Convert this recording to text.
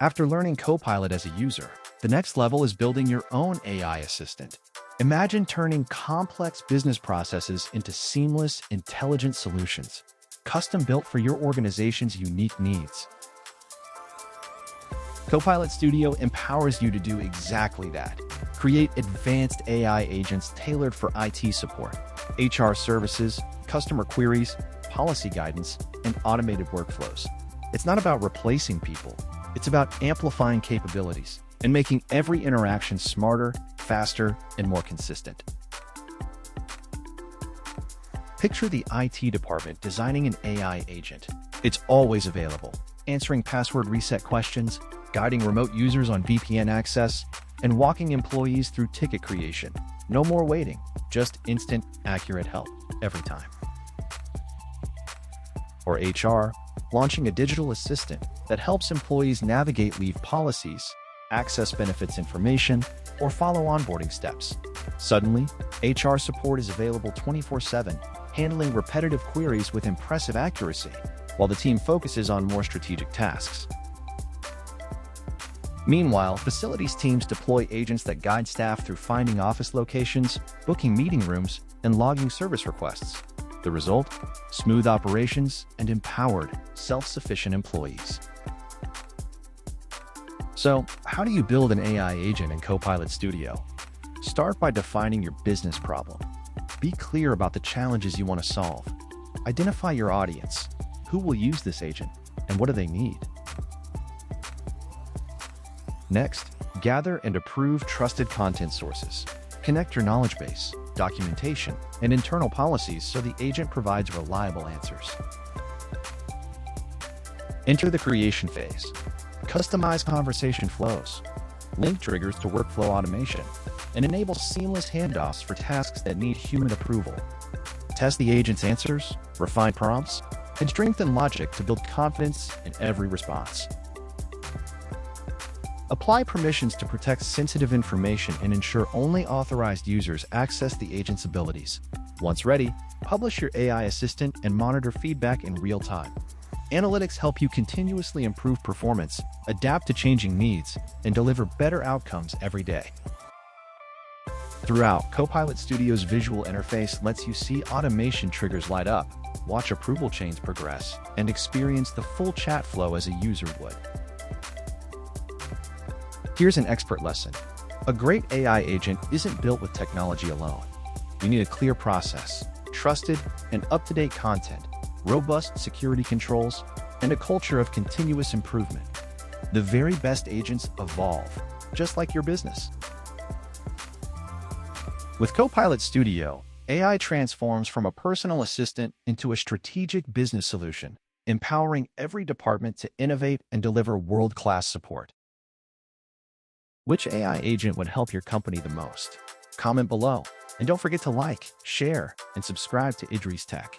After learning Copilot as a user, the next level is building your own AI assistant. Imagine turning complex business processes into seamless, intelligent solutions, custom-built for your organization's unique needs. Copilot Studio empowers you to do exactly that. Create advanced AI agents tailored for IT support, HR services, customer queries, policy guidance, and automated workflows. It's not about replacing people. It's about amplifying capabilities and making every interaction smarter, faster, and more consistent. Picture the IT department designing an AI agent. It's always available, answering password reset questions, guiding remote users on VPN access, and walking employees through ticket creation. No more waiting, just instant, accurate help every time. Or HR, launching a digital assistant that helps employees navigate leave policies, access benefits information, or follow onboarding steps. Suddenly, HR support is available 24/7, handling repetitive queries with impressive accuracy, while the team focuses on more strategic tasks. Meanwhile, facilities teams deploy agents that guide staff through finding office locations, booking meeting rooms, and logging service requests. The result? Smooth operations and empowered, self-sufficient employees. So, how do you build an AI agent in Copilot Studio? Start by defining your business problem. Be clear about the challenges you want to solve. Identify your audience. Who will use this agent, and what do they need? Next, gather and approve trusted content sources. Connect your knowledge base, documentation, and internal policies so the agent provides reliable answers. Enter the creation phase. Customize conversation flows, link triggers to workflow automation, and enable seamless handoffs for tasks that need human approval. Test the agent's answers, refine prompts, and strengthen logic to build confidence in every response. Apply permissions to protect sensitive information and ensure only authorized users access the agent's abilities. Once ready, publish your AI assistant and monitor feedback in real time. Analytics help you continuously improve performance, adapt to changing needs, and deliver better outcomes every day. Throughout, Copilot Studio's visual interface lets you see automation triggers light up, watch approval chains progress, and experience the full chat flow as a user would. Here's an expert lesson. A great AI agent isn't built with technology alone. You need a clear process, trusted and up-to-date content, robust security controls, and a culture of continuous improvement. The very best agents evolve, just like your business. With Copilot Studio, AI transforms from a personal assistant into a strategic business solution, empowering every department to innovate and deliver world-class support. Which AI agent would help your company the most? Comment below, and don't forget to like, share, and subscribe to Idris Tech.